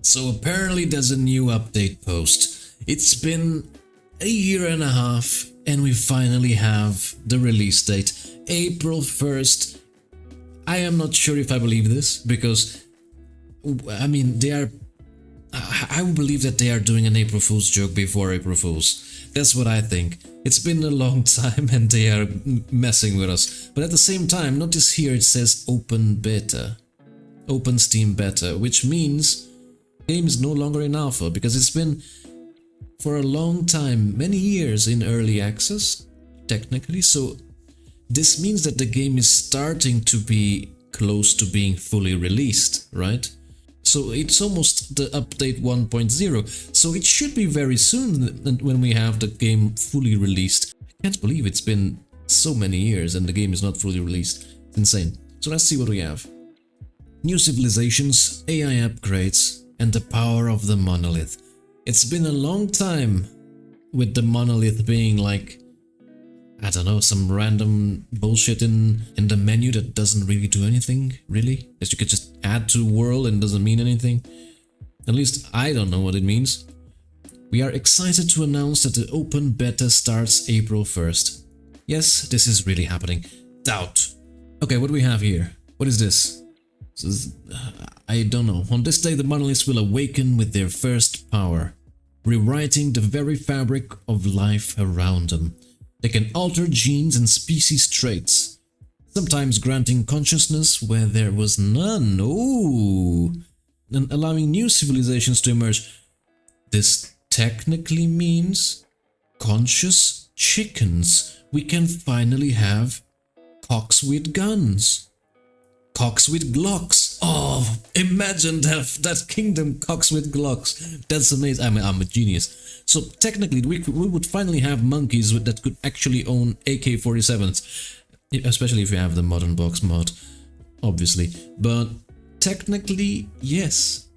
So apparently there's a new update post. It's been a year and a half and we finally have the release date, April 1st. I am not sure if I believe this because, I mean, I would believe that they are doing an April Fool's joke before April Fool's. That's what I think. It's been a long time and they are messing with us. But at the same time, notice here it says open beta. Open Steam beta, which means the game is no longer in alpha because it's been for a long time, many years in early access, technically. So this means that the game is starting to be close to being fully released, right? So it's almost the update 1.0, so it should be very soon when we have the game fully released. I can't believe it's been so many years and the game is not fully released. It's insane. So let's see what we have. New civilizations, AI upgrades, and the power of the Monolith. It's been a long time with the Monolith being like, I don't know, some random bullshit in the menu that doesn't really do anything, really? That you could just add to world and doesn't mean anything? At least I don't know what it means. We are excited to announce that the open beta starts April 1st. Yes, this is really happening. Doubt. Okay, what do we have here? What is this? I don't know. On this day the monoliths will awaken with their first power, rewriting the very fabric of life around them. They can alter genes and species traits, sometimes granting consciousness where there was none. Ooh. And allowing new civilizations to emerge. This technically means conscious chickens. We can finally have cocks with guns. Cocks with Glocks. Oh, imagine that kingdom, cocks with Glocks. That's amazing. I'm a genius. So technically, we would finally have monkeys that could actually own AK-47s, especially if you have the modern box mod, obviously. But technically, yes,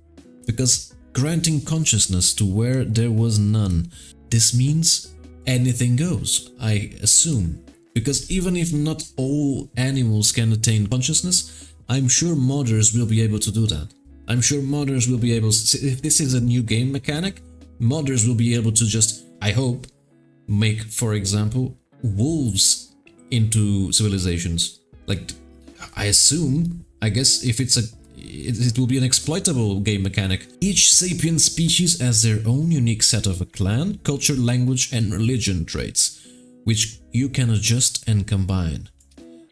because granting consciousness to where there was none. This means anything goes, I assume. Because even if not all animals can attain consciousness, I'm sure modders will be able to do that. I'm sure modders will be able to, if this is a new game mechanic, modders will be able to just, I hope, make, for example, wolves into civilizations. Like, I assume, I guess if it's it will be an exploitable game mechanic. Each sapient species has their own unique set of a clan, culture, language, and religion traits, which you can adjust and combine.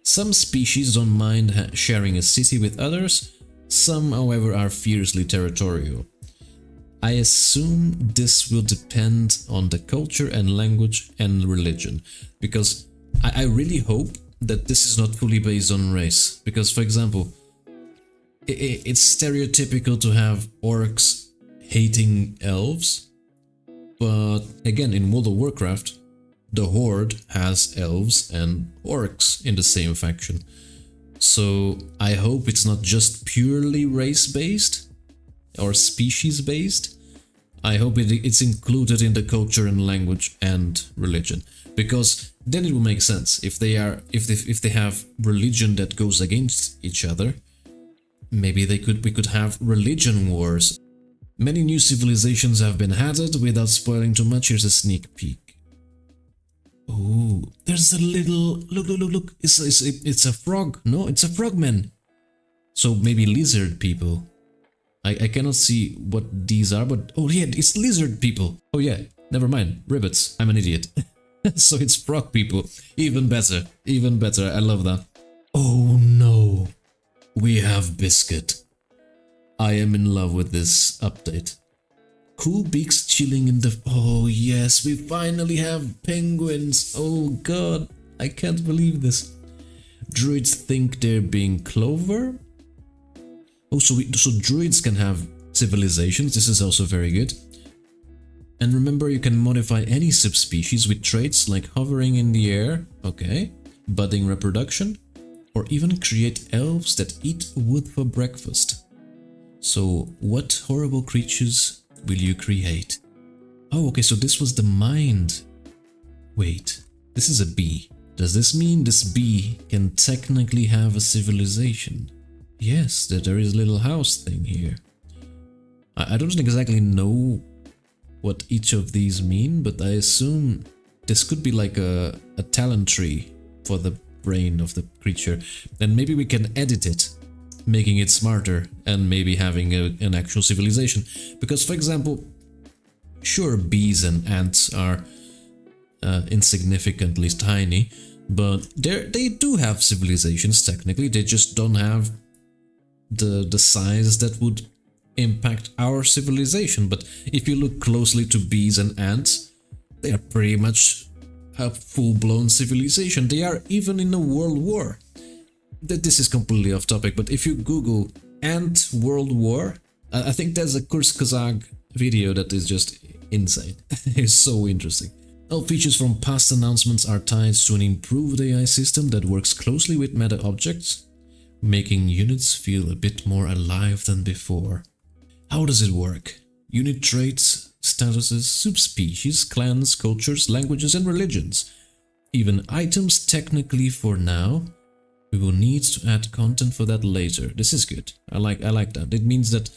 Some species don't mind sharing a city with others, some, however, are fiercely territorial. I assume this will depend on the culture and language and religion, because I really hope that this is not fully based on race, because, for example, it's stereotypical to have orcs hating elves, but again, in World of Warcraft, the Horde has elves and orcs in the same faction. So I hope it's not just purely race-based or species-based. I hope it's included in the culture and language and religion, because then it will make sense. If they have religion that goes against each other, maybe we could have religion wars. Many new civilizations have been added. Without spoiling too much, here's a sneak peek. Oh, there's a little look. It's a frog. No, it's a frogman. So maybe lizard people. I cannot see what these are, but oh yeah, it's lizard people. Oh yeah, never mind. Ribbits. I'm an idiot. So it's frog people. Even better. Even better. I love that. Oh no. We have Biscuit. I am in love with this update. Cool beaks chilling in the... Oh yes, we finally have penguins. Oh god, I can't believe this. Druids think they're being clever. Oh, so druids can have civilizations. This is also very good. And remember, you can modify any subspecies with traits like hovering in the air, okay, budding reproduction, or even create elves that eat wood for breakfast. So, what horrible creatures will you create? Oh, okay, so this was the mind. Wait, this is a bee. Does this mean this bee can technically have a civilization? Yes, that there is a little house thing here. I don't exactly know what each of these mean, but I assume this could be like a talent tree for the brain of the creature. And maybe we can edit it, making it smarter and maybe having an actual civilization. Because, for example, sure, bees and ants are insignificantly tiny, but they do have civilizations technically. They just don't have the size that would impact our civilization. But if you look closely to bees and ants, they are pretty much a full-blown civilization. They are even in a world war. This is completely off topic, but if you Google Ant World War, I think there's a Kurskazag video that is just insane. It's so interesting. All features from past announcements are tied to an improved AI system that works closely with meta objects, making units feel a bit more alive than before. How does it work? Unit traits, statuses, subspecies, clans, cultures, languages and religions. Even items technically for now. We will need to add content for that later. This is good. I like that. It means that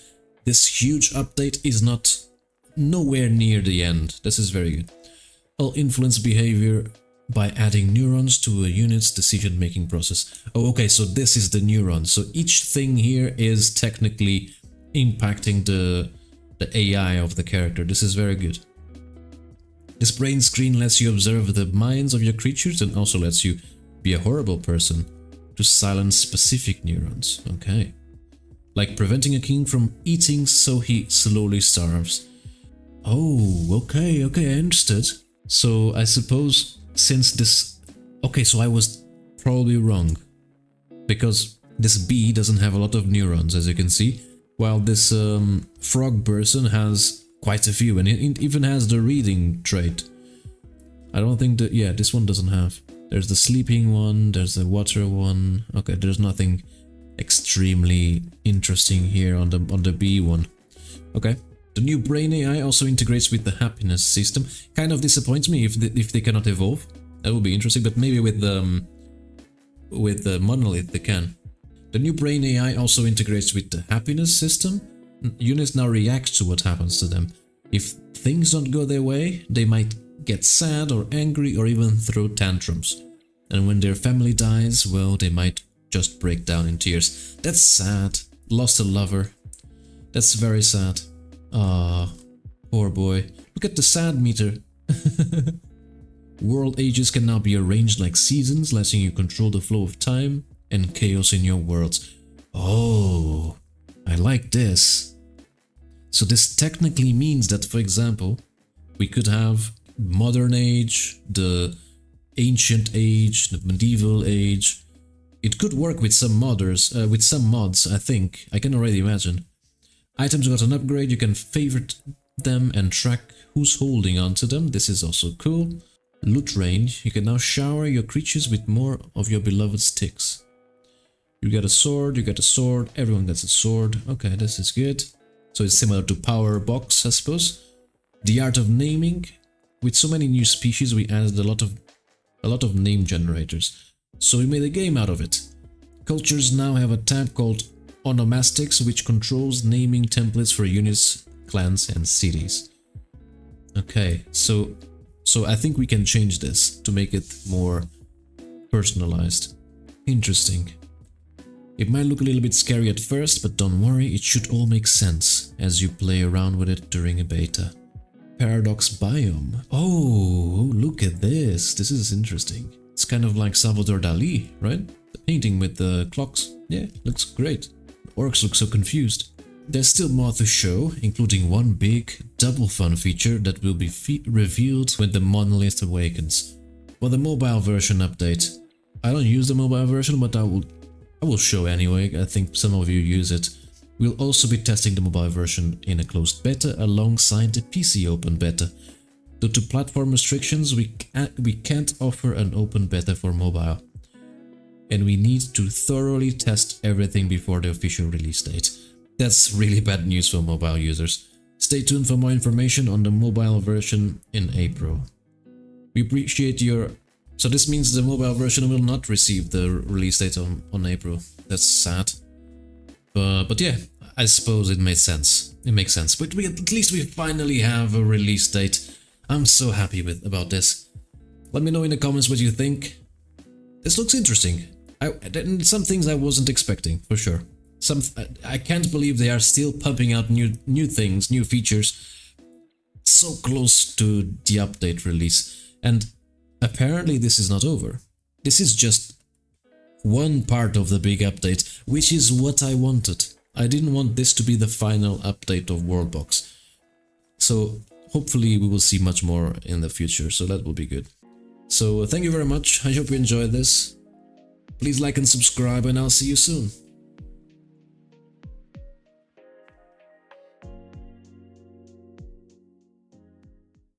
this huge update is nowhere near the end. This is very good. I'll influence behavior by adding neurons to a unit's decision-making process. Oh, okay, so this is the neuron. So each thing here is technically impacting the AI of the character. This is very good. This brain screen lets you observe the minds of your creatures and also lets you be a horrible person to silence specific neurons. Okay. Like preventing a king from eating so he slowly starves. Oh, okay, I understood. So I suppose since this... Okay, so I was probably wrong. Because this bee doesn't have a lot of neurons, as you can see. While this frog person has quite a few, and it even has the reading trait. I don't think that... Yeah, this one doesn't have. There's the sleeping one, there's the water one. Okay, there's nothing extremely interesting here on the bee one. Okay. The new brain AI also integrates with the happiness system. Kind of disappoints me if they cannot evolve. That would be interesting, but maybe with the Monolith they can. The new brain AI also integrates with the happiness system. Units now react to what happens to them. If things don't go their way, they might get sad or angry or even throw tantrums. And when their family dies, well, they might just break down in tears. That's sad. Lost a lover. That's very sad. Ah, poor boy. Look at the sad meter. World ages can now be arranged like seasons, letting you control the flow of time and chaos in your worlds. Oh, I like this. So this technically means that, for example, we could have modern age, the ancient age, the medieval age. It could work with some mods, I think. I can already imagine. Items got an upgrade, you can favorite them and track who's holding onto them. This is also cool. Loot range, you can now shower your creatures with more of your beloved sticks. You get a sword, everyone gets a sword. Okay, this is good. So it's similar to Power Box, I suppose. The art of naming. With so many new species, we added a lot of name generators. So we made a game out of it. Cultures now have a tab called Onomastics, which controls naming templates for units, clans, and cities. Okay, so I think we can change this to make it more personalized. Interesting. It might look a little bit scary at first, but don't worry, it should all make sense as you play around with it during a beta. Paradox biome. Oh, look at this. This is interesting. It's kind of like Salvador Dali, right? The painting with the clocks. Yeah, looks great. The orcs look so confused. There's still more to show, including one big, double fun feature that will be revealed when the Monolith awakens. For the mobile version update. I don't use the mobile version, but I will show anyway. I think some of you use it. We'll also be testing the mobile version in a closed beta alongside the PC open beta. Due to platform restrictions, we can't offer an open beta for mobile. And we need to thoroughly test everything before the official release date. That's really bad news for mobile users. Stay tuned for more information on the mobile version in April. We appreciate your... So this means the mobile version will not receive the release date on April. That's sad. But yeah, I suppose it made sense. It makes sense. But at least we finally have a release date. I'm so happy about this. Let me know in the comments what you think. This looks interesting. Some things I wasn't expecting, for sure. I can't believe they are still pumping out new things, new features, so close to the update release. And apparently this is not over. This is just one part of the big update, which is what I wanted. I didn't want this to be the final update of Worldbox. So hopefully we will see much more in the future, so that will be good. So thank you very much. I hope you enjoyed this. Please like and subscribe, and I'll see you soon.